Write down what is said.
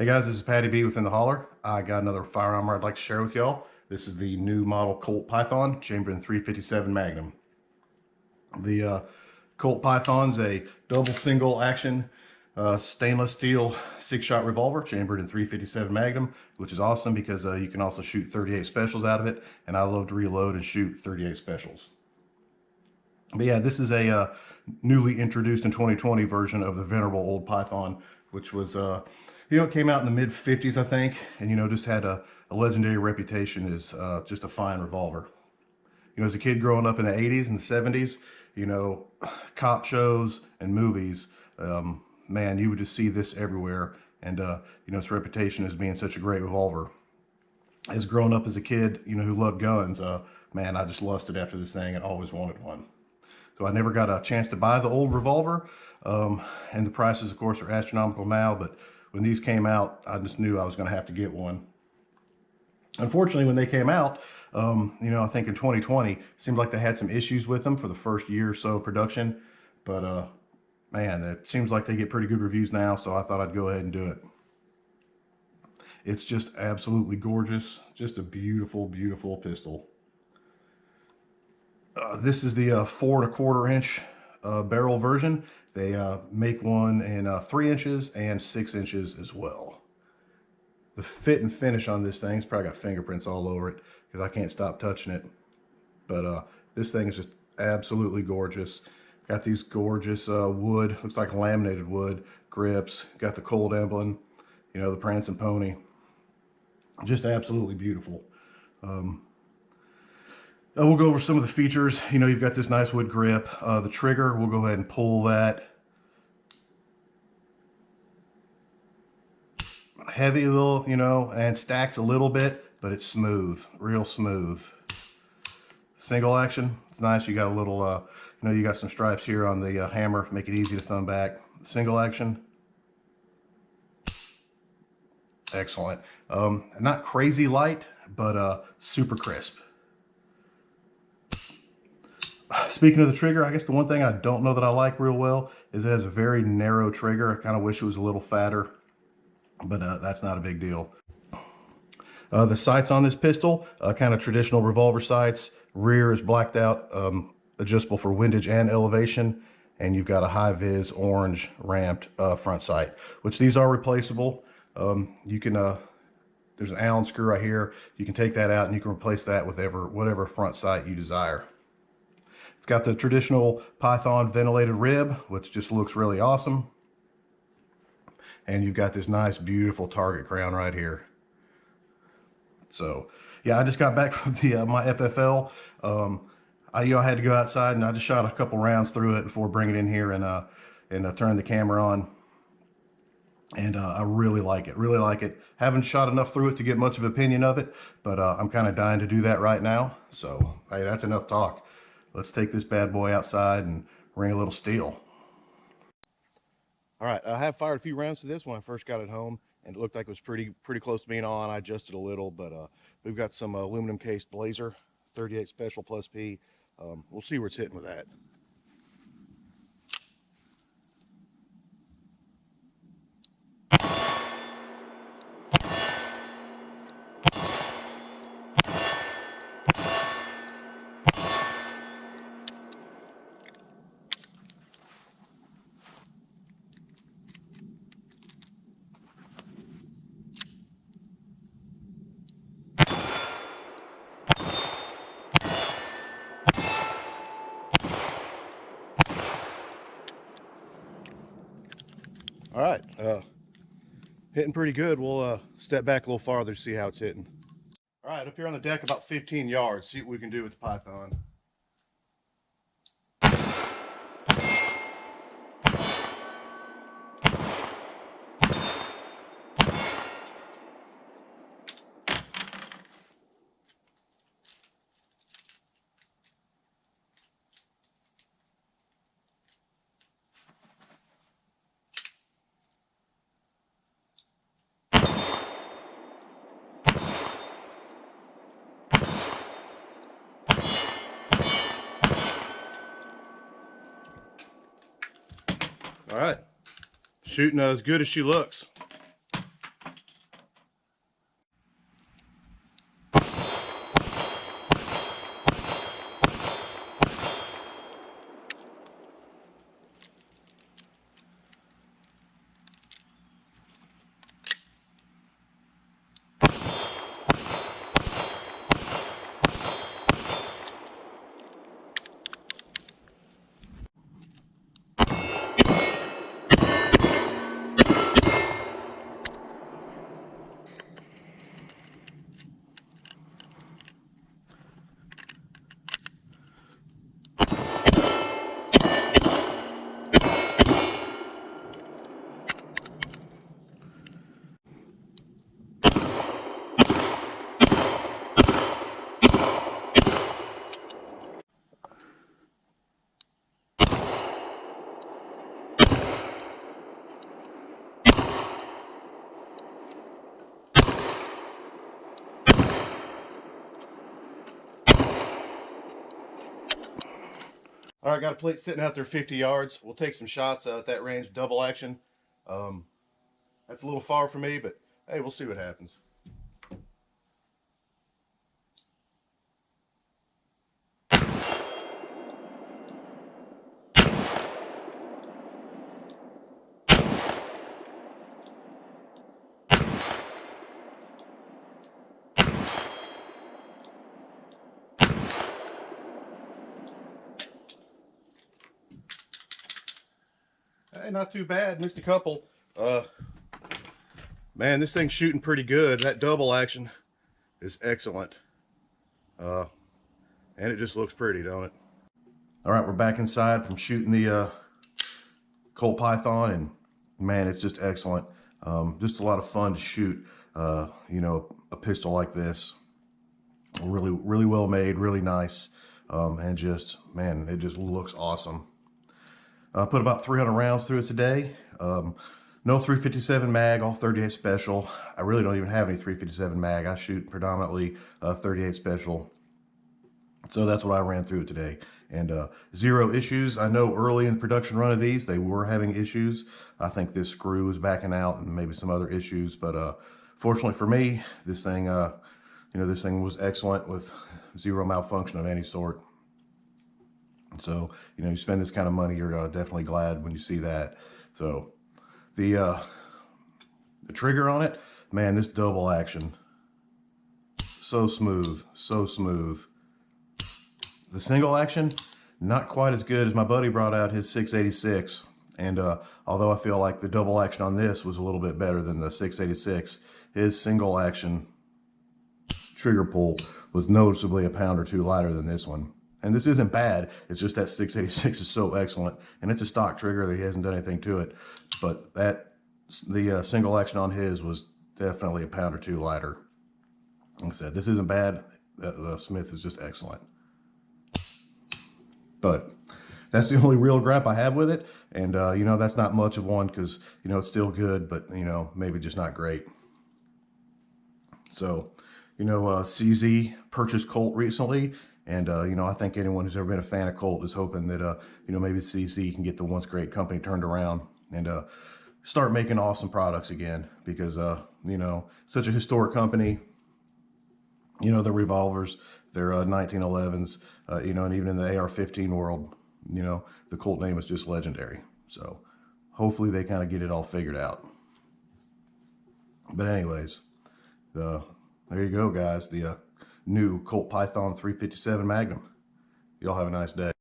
Hey guys, this is Patty B within the Holler. I got another firearm I'd like to share with y'all. This is the new model Colt Python, chambered in .357 Magnum. The Colt Python's a double single action stainless steel 6-shot revolver, chambered in .357 Magnum, which is awesome because you can also shoot 38 specials out of it, and I love to reload and shoot 38 specials. But yeah, this is a newly introduced in 2020 version of the venerable old Python, which was it came out in the mid 50s, I think, and just had a legendary reputation as just a fine revolver. As a kid growing up in the 80s and 70s, cop shows and movies, man, you would just see this everywhere. And its reputation as being such a great revolver. As growing up as a kid, who loved guns, man, I just lusted after this thing and always wanted one. So I never got a chance to buy the old revolver, and the prices, of course, are astronomical now, but when these came out, I just knew I was going to have to get one. Unfortunately, when they came out, I think in 2020, it seemed like they had some issues with them for the first year or so of production, but man, it seems like they get pretty good reviews now, so I thought I'd go ahead and do it. It's just absolutely gorgeous, just a beautiful, beautiful pistol. This is the 4 1/4 inch barrel version. They make one in 3 inches and 6 inches as well. The fit and finish on this thing's probably got fingerprints all over it because I can't stop touching it. But this thing is just absolutely gorgeous. Got these gorgeous wood, looks like laminated wood grips. Got the Colt emblem, the prancing pony. Just absolutely beautiful. We'll go over some of the features. You've got this nice wood grip. The trigger, we'll go ahead and pull that. Heavy a little, and stacks a little bit, but it's smooth, real smooth. Single action, it's nice. You got a little, you got some stripes here on the hammer, make it easy to thumb back. Single action, excellent. Not crazy light, but super crisp. Speaking of the trigger, I guess the one thing I don't know that I like real well is it has a very narrow trigger. I kind of wish it was a little fatter, but that's not a big deal. The sights on this pistol, kind of traditional revolver sights. Rear is blacked out, adjustable for windage and elevation, and you've got a high vis orange ramped front sight, which these are replaceable. You can there's an Allen screw right here. You can take that out and you can replace that with whatever front sight you desire. It's got the traditional Python ventilated rib, which just looks really awesome. And you've got this nice, beautiful target crown right here. So, yeah, I just got back from my FFL. I had to go outside and I just shot a couple rounds through it before bringing it in here and turn the camera on. And I really like it, really like it. Haven't shot enough through it to get much of an opinion of it, but I'm kind of dying to do that right now. So, hey, that's enough talk. Let's take this bad boy outside and ring a little steel. All right, I have fired a few rounds to this when I first got it home, and it looked like it was pretty close to being on. I adjusted a little, but we've got some aluminum cased Blazer, 38 Special Plus P. We'll see where it's hitting with that. All right, hitting pretty good. We'll step back a little farther to see how it's hitting. All right, up here on the deck about 15 yards, see what we can do with the Python. All right, shooting as good as she looks. All right, got a plate sitting out there 50 yards. We'll take some shots at that range, double action. That's a little far for me, but hey, we'll see what happens. Hey, not too bad. Missed a couple. Man, this thing's shooting pretty good. That double action is excellent. And it just looks pretty, don't it? All right, we're back inside from shooting the Colt Python, and man, it's just excellent. Just a lot of fun to shoot, you know, a pistol like this. Really well made, really nice. And just, man, it just looks awesome. I put about 300 rounds through it today. No 357 mag, all 38 special. I really don't even have any 357 mag. I shoot predominantly 38 special. So that's what I ran through it today. And 0 issues. I know early in the production run of these, they were having issues. I think this screw was backing out and maybe some other issues. But fortunately for me, this thing, you know, this thing was excellent with 0 malfunction of any sort. So, you know, you spend this kind of money, you're definitely glad when you see that. So the trigger on it, man, this double action, so smooth, so smooth. The single action, not quite as good as my buddy brought out his 686. And although I feel like the double action on this was a little bit better than the 686, his single action trigger pull was noticeably a pound or two lighter than this one. And this isn't bad, it's just that 686 is so excellent. And it's a stock trigger, that he hasn't done anything to it. But the single action on his was definitely a pound or two lighter. Like I said, this isn't bad. The Smith is just excellent. But that's the only real gripe I have with it. And, you know, that's not much of one because, you know, it's still good, but, you know, maybe just not great. So, you know, CZ purchased Colt recently. And, you know, I think anyone who's ever been a fan of Colt is hoping that, you know, maybe CZ can get the once great company turned around and start making awesome products again. Because, you know, such a historic company. You know, the revolvers, they're 1911s, you know, and even in the AR-15 world, you know, the Colt name is just legendary. So hopefully they kind of get it all figured out. But anyways, there you go, guys. The new Colt Python 357 Magnum. Y'all have a nice day.